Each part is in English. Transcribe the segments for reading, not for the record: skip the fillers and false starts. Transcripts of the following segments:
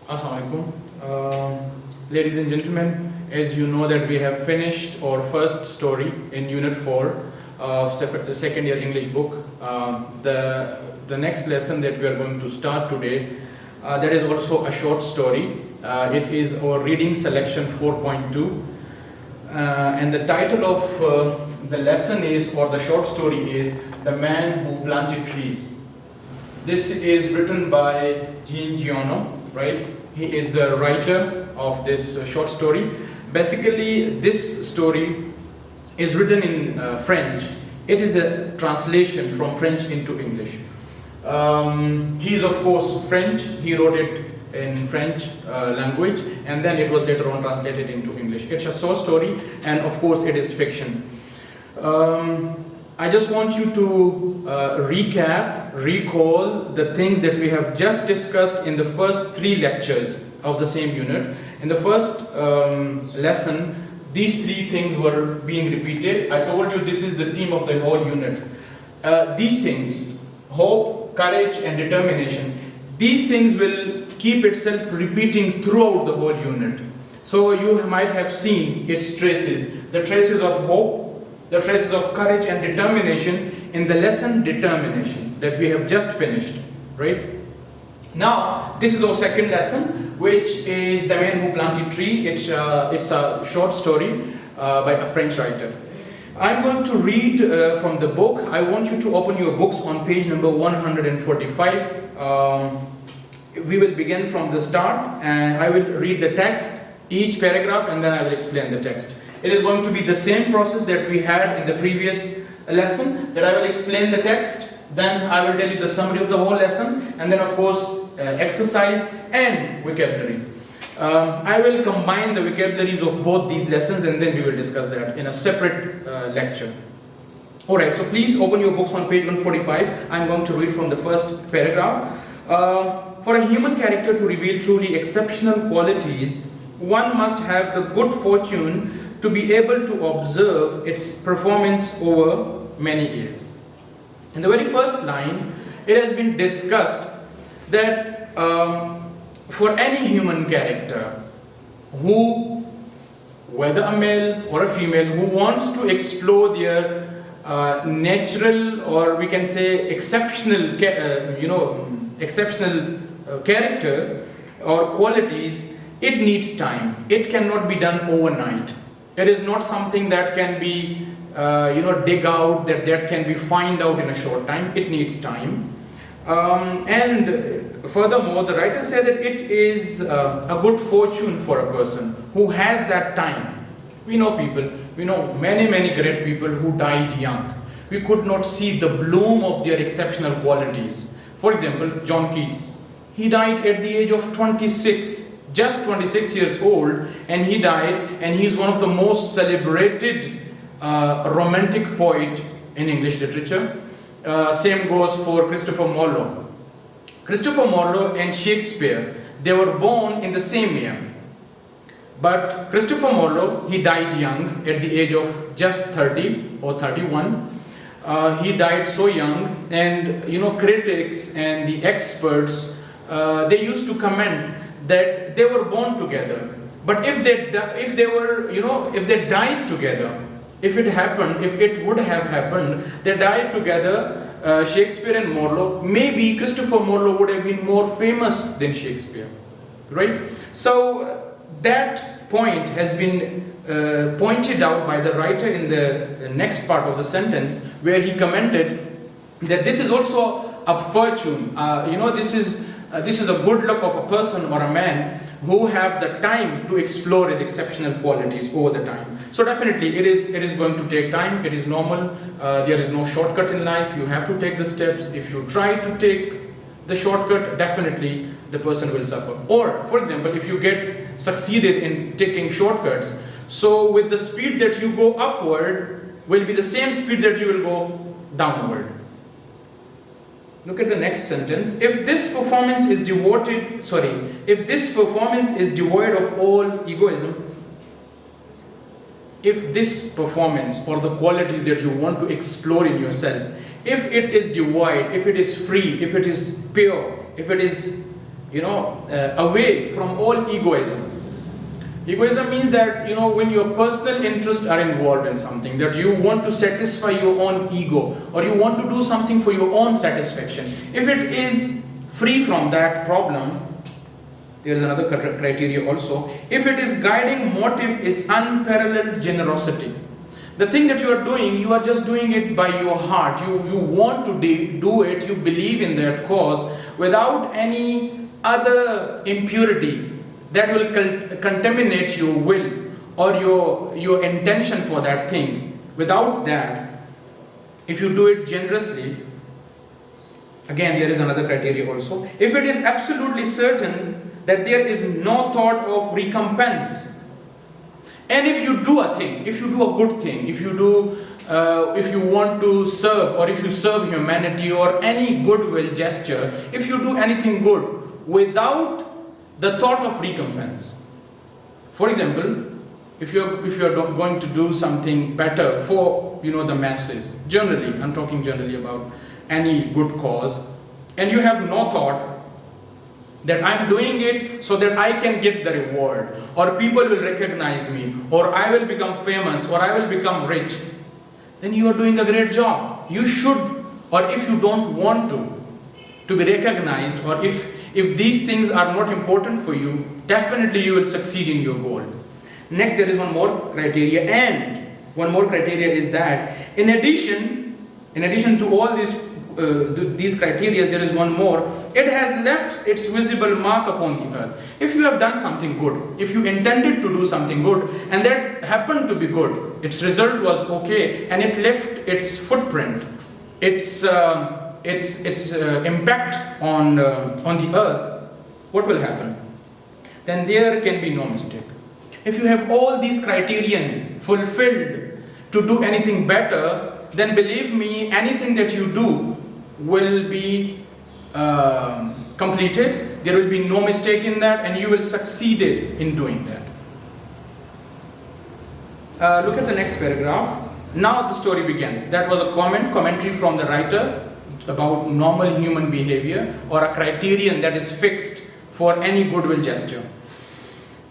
Assalamualaikum. Ladies and gentlemen, as you know that we have finished our first story in Unit 4 of second year English book. The next lesson that we are going to start today, that is also a short story. It is our reading selection 4.2, and the title of the lesson is, or the short story is, The Man Who Planted Trees. This is written by Jean Giono, right? He is the writer of this short story. Basically, this story is written in French. It is a translation from French into English. He is of course French. He wrote it in French language, and then it was later on translated into English. It's a short story, and of course it is fiction. I just want you to recall the things that we have just discussed in the first 3 lectures of the same unit. In the first lesson, these 3 things were being repeated. I told you this is the theme of the whole unit. These things, hope, courage and determination, these things will keep itself repeating throughout the whole unit. So you might have seen its traces, the traces of hope, the traces of courage and determination in the lesson determination that we have just finished, right? Now, this is our second lesson, which is The Man Who Planted Tree. It's a short story by a French writer. I'm going to read from the book. I want you to open your books on page number 145. We will begin from the start, and I will read the text, each paragraph, and then I will explain the text. It is going to be the same process that we had in the previous lesson, that I will explain the text, then I will tell you the summary of the whole lesson, and then of course exercise and vocabulary. I will combine the vocabularies of both these lessons, and then we will discuss that in a separate lecture. Alright, so please open your books on page 145. I'm going to read from the first paragraph. For a human character to reveal truly exceptional qualities, one must have the good fortune to be able to observe its performance over many years. In the very first line, it has been discussed that for any human character who, whether a male or a female, who wants to explore their natural, or we can say exceptional, character or qualities, it needs time. It cannot be done overnight. It is not something that can be, dig out, that can be find out in a short time. It needs time. And furthermore, the writer said that it is a good fortune for a person who has that time. We know people, we know many great people who died young. We could not see the bloom of their exceptional qualities. For example, John Keats. He died at the age of 26. Just 26 years old, and he died, and he's one of the most celebrated romantic poet in English literature. Same goes for Christopher Marlowe. Christopher Marlowe and Shakespeare, they were born in the same year. But Christopher Marlowe, he died young at the age of just 30 or 31. He died so young, and critics and the experts, they used to comment that they were born together, but if they died together, if it would have happened, they died together, Shakespeare and Marlowe, maybe Christopher Marlowe would have been more famous than Shakespeare, right? So that point has been pointed out by the writer in the next part of the sentence, where he commented that this is also a fortune. This is a good luck of a person or a man who have the time to explore his exceptional qualities over the time. So definitely it is going to take time. It is normal. There is no shortcut in life. You have to take the steps. If you try to take the shortcut, definitely the person will suffer. Or, for example, if you get succeeded in taking shortcuts, so with the speed that you go upward will be the same speed that you will go downward. Look at the next sentence. If this performance is devoid of all egoism, if this performance or the qualities that you want to explore in yourself, if it is devoid, if it is free, if it is pure, if it is away from all egoism. Egoism means that, when your personal interests are involved in something, that you want to satisfy your own ego, or you want to do something for your own satisfaction. If it is free from that problem, there is another criteria also. If it is guiding motive is unparalleled generosity. The thing that you are doing, you are just doing it by your heart. You want to do it, you believe in that cause without any other impurity that will contaminate your will or your intention for that thing. Without that, if you do it generously, again there is another criteria also. If it is absolutely certain that there is no thought of recompense, and if you do a thing, if you do a good thing, if you want to serve, or if you serve humanity or any goodwill gesture, if you do anything good without the thought of recompense. For example, if you are going to do something better for the masses, generally, I'm talking generally about any good cause, and you have no thought that I'm doing it so that I can get the reward, or people will recognize me, or I will become famous, or I will become rich, then you are doing a great job. You should, or if you don't want to be recognized, or if these things are not important for you, definitely you will succeed in your goal. Next, there is one more criteria, and one more criteria is that in addition to all these criteria, there is one more. It has left its visible mark upon the earth. If you have done something good, if you intended to do something good, and that happened to be good, its result was okay, and it left its footprint, its impact on the earth, what will happen? Then there can be no mistake. If you have all these criterion fulfilled to do anything better, then believe me, anything that you do will be completed. There will be no mistake in that, and you will succeed in doing that. Look at the next paragraph. Now the story begins. That was a commentary from the writer about normal human behavior, or a criterion that is fixed for any goodwill gesture.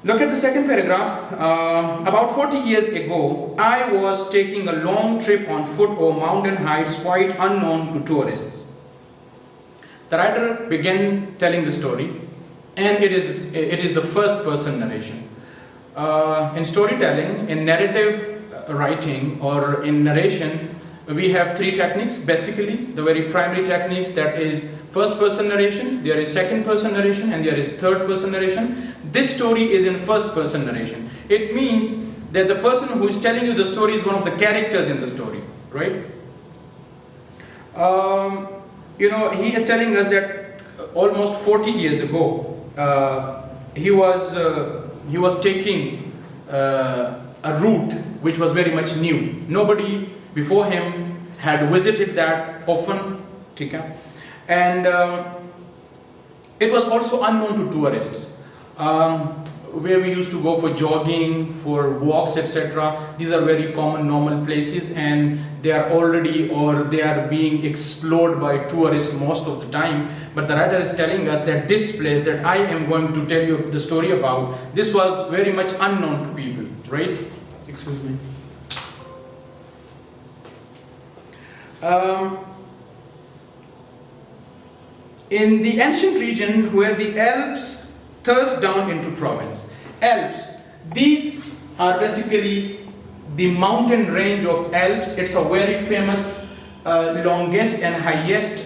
Look at the second paragraph. About 40 years ago, I was taking a long trip on foot over mountain heights quite unknown to tourists. The writer began telling the story, and it is the first person narration. In storytelling, in narrative writing, or in narration, we have three techniques basically. The very primary techniques, that is first person narration, there is second person narration, and there is third person narration. This story is in first person narration. It means that the person who is telling you the story is one of the characters in the story, right? He is telling us that almost 40 years ago, he was taking a route which was very much new. Nobody before him had visited that often, and it was also unknown to tourists. Where we used to go for jogging, for walks, etc. These are very common, normal places, and they are already, or they are being explored by tourists most of the time. But the writer is telling us that this place that I am going to tell you the story about, this was very much unknown to people, right? Excuse me. In the ancient region where the Alps thirst down into Provence. Alps, these are basically the mountain range of Alps. It's a very famous, longest and highest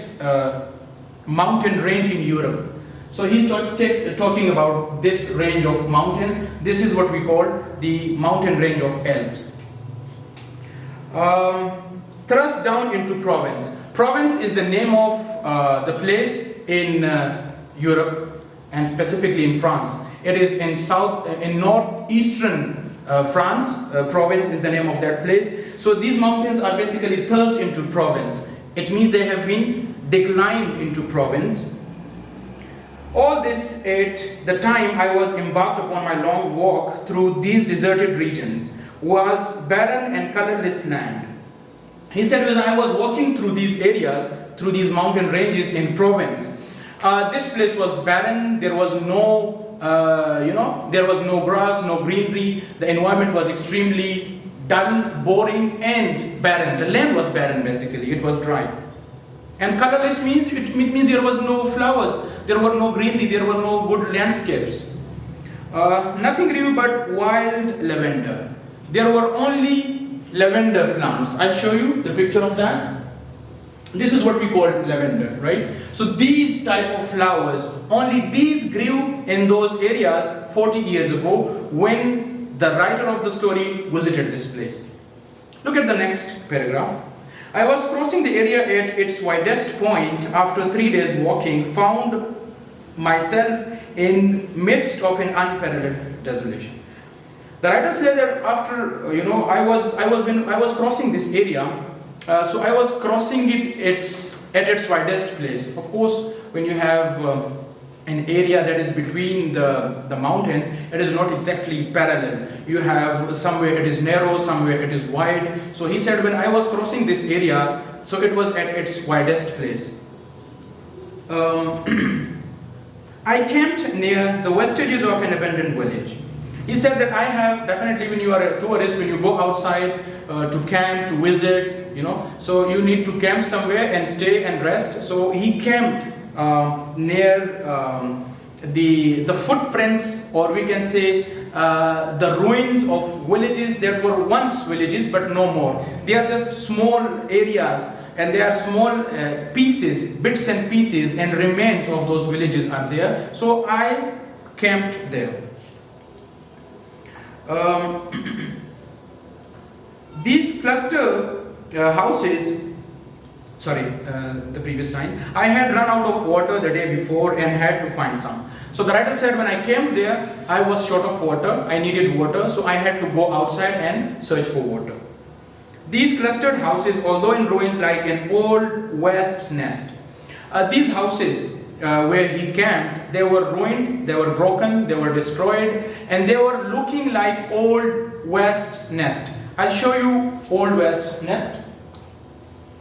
mountain range in Europe. So he's talking about this range of mountains. This is what we call the mountain range of Alps. Thrust down into Provence. Provence is the name of the place in Europe, and specifically in France. It is in northeastern France. Provence is the name of that place. So these mountains are basically thrust into Provence. It means they have been declined into Provence. All this at the time I was embarked upon my long walk through these deserted regions was barren and colorless land. He said, when I was walking through these areas, through these mountain ranges in Provence, This place was barren. There was no, there was no grass, no greenery. The environment was extremely dull, boring, and barren. The land was barren, basically. It was dry. And colorless means it means there was no flowers, there were no greenery, there were no good landscapes. Nothing grew but wild lavender. There were only lavender plants. I'll show you the picture of that. This is what we call lavender, right? So these type of flowers, only these grew in those areas 40 years ago when the writer of the story visited this place. Look at the next paragraph. I was crossing the area at its widest point after 3 days walking, found myself in midst of an unparalleled desolation. The writer said that after I was crossing this area, so I was crossing at its widest place. Of course, when you have an area that is between the mountains, it is not exactly parallel. You have somewhere it is narrow, somewhere it is wide. So he said when I was crossing this area, so it was at its widest place. I camped near the vestiges of an abandoned village. He said that I have definitely, when you are a tourist, when you go outside to camp, to visit, so you need to camp somewhere and stay and rest. So he camped near the footprints, or we can say the ruins of villages that were once villages but no more. They are just small areas, and they are small pieces, bits and pieces and remains of those villages are there. So I camped there. These cluster houses, the previous line, I had run out of water the day before and had to find some. So the writer said when I came there, I was short of water, I needed water, so I had to go outside and search for water. These clustered houses, although in ruins like an old wasp's nest, these houses where he camped, they were ruined, they were broken, they were destroyed, and they were looking like old wasp's nest. I'll show you old wasp's nest.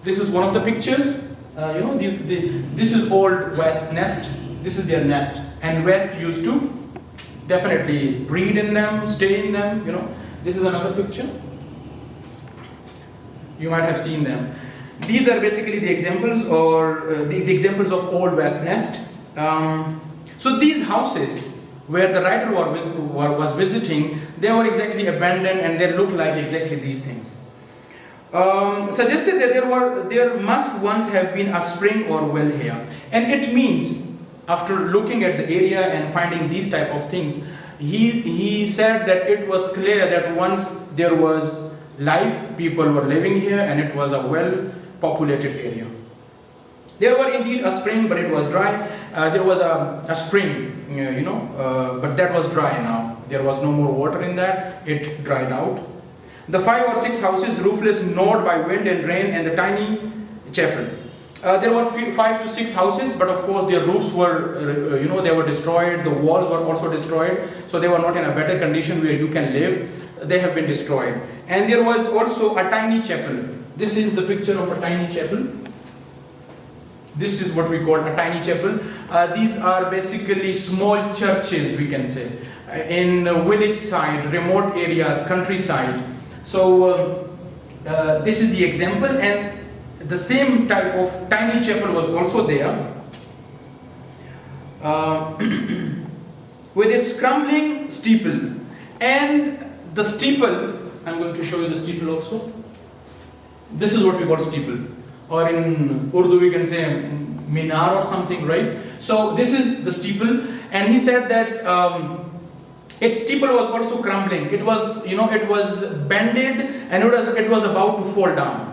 This is one of the pictures. This is old wasp nest. This is their nest, and wasp used to definitely breed in them, stay in them. This is another picture. You might have seen them. These are basically the examples, or the examples of old wasp nest. So these houses where the writer was visiting, they were exactly abandoned, and they look like exactly these things. Suggested that there must once have been a spring or well here, and it means after looking at the area and finding these type of things, he said that it was clear that once there was life, people were living here, and it was a well populated area. There were indeed a spring, but it was dry. There was a spring, but that was dry now. There was no more water in that. It dried out. The 5 or 6 houses, roofless, gnawed by wind and rain, and the tiny chapel. There were 5 to 6 houses, but of course their roofs were, they were destroyed. The walls were also destroyed, so they were not in a better condition where you can live. They have been destroyed. And there was also a tiny chapel. This is the picture of a tiny chapel. This is what we call a tiny chapel. These are basically small churches, we can say, in village side, remote areas, countryside. So this is the example, and the same type of tiny chapel was also there, with a crumbling steeple. And the steeple, I'm going to show you the steeple also. This is what we call steeple, or in Urdu we can say minar or something, right? So this is the steeple, and he said that its steeple was also crumbling. It was, it was bended, and it was about to fall down.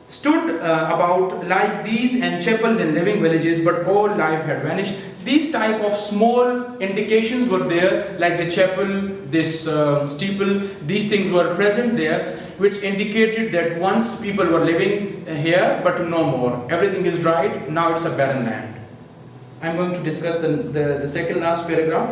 Stood about like these and chapels in living villages, but all life had vanished. These type of small indications were there, like the chapel, this steeple. These things were present there, which indicated that once people were living here, but no more. Everything is dried. Now it's a barren land. I'm going to discuss the second last paragraph.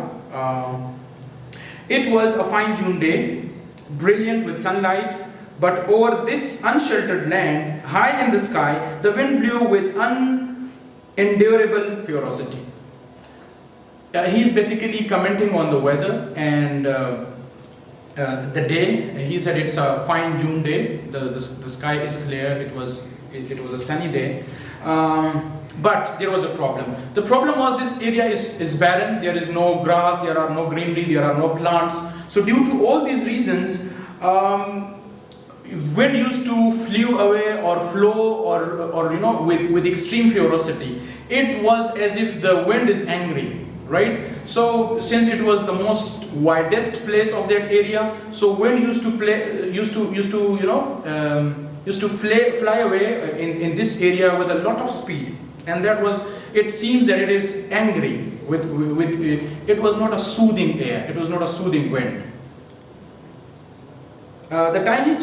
It was a fine June day, brilliant with sunlight. But over this unsheltered land, high in the sky, the wind blew with unendurable ferocity. He's basically commenting on the weather and the day. He said it's a fine June day. The sky is clear. It was a sunny day. But there was a problem. The problem was this area is barren. There is no grass. There are no greenery. There are no plants. So due to all these reasons, wind used to flew away or flow or with extreme ferocity. It was as if the wind is angry. Right, so since it was the most widest place of that area, so wind used to fly away in this area with a lot of speed, and that was. It seems that it is angry with it was not a soothing air. It was not a soothing wind. The tiny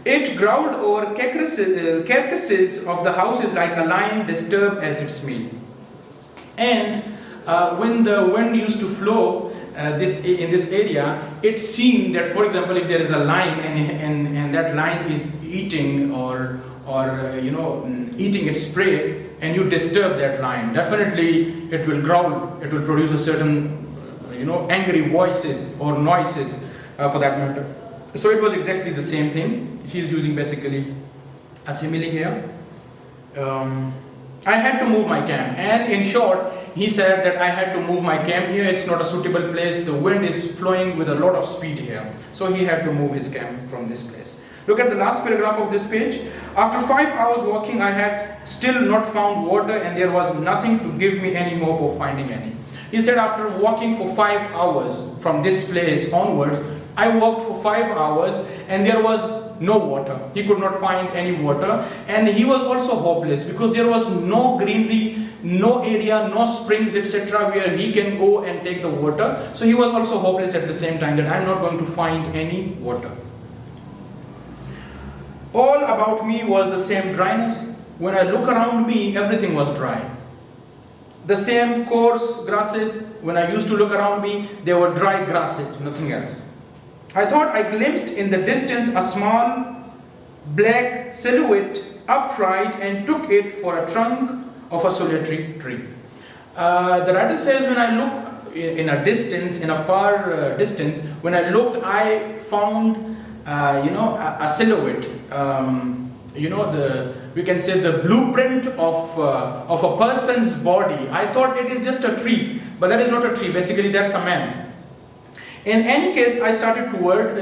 It growled over carcasses of the houses like a lion disturbed as its meal. And when the wind used to flow in this area, it seemed that, for example, if there is a lion and that lion is eating or eating its prey, and you disturb that lion, definitely it will growl. It will produce a certain angry voices or noises for that matter. So it was exactly the same thing. He's using basically a simile here. I had to move my camp, and in short, he said that I had to move my camp here. It's not a suitable place. The wind is flowing with a lot of speed here. So he had to move his camp from this place. Look at the last paragraph of this page. After 5 hours walking, I had still not found water, and there was nothing to give me any hope of finding any. He said after walking for 5 hours from this place onwards, I walked for 5 hours and there was no water. He could not find any water, and he was also hopeless because there was no greenery, no area, no springs, etc. where he can go and take the water. So he was also hopeless at the same time that I'm not going to find any water. All about me was the same dryness. When I look around me, everything was dry. The same coarse grasses. When I used to look around me, there were dry grasses, nothing else. I thought I glimpsed in the distance a small black silhouette upright and took it for a trunk of a solitary tree. The writer says, when I looked in a distance, in a far distance, when I looked, I found a silhouette. We can say the blueprint of a person's body. I thought it is just a tree, but that is not a tree. Basically, that's a man. In any case, I started toward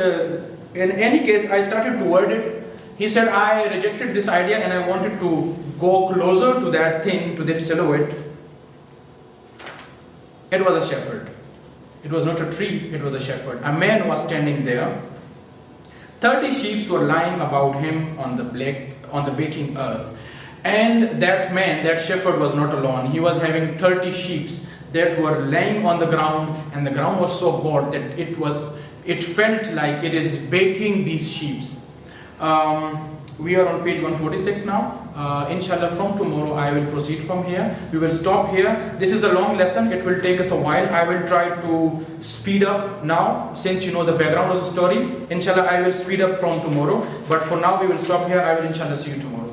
it. He said, I rejected this idea and I wanted to go closer to that thing, to that silhouette. It was a shepherd. It was not a tree, it was a shepherd. A man was standing there. 30 sheep were lying about him on the baking earth. And that man, that shepherd, was not alone. He was having 30 sheep that were laying on the ground, and the ground was so hot that it felt like it is baking these sheep. We are on page 146 now. Inshallah, from tomorrow I will proceed from here. We will stop here. This is a long lesson. It will take us a while. I will try to speed up now, since you know the background of the story. Inshallah, I will speed up from tomorrow. But for now, we will stop here. I will inshallah see you tomorrow.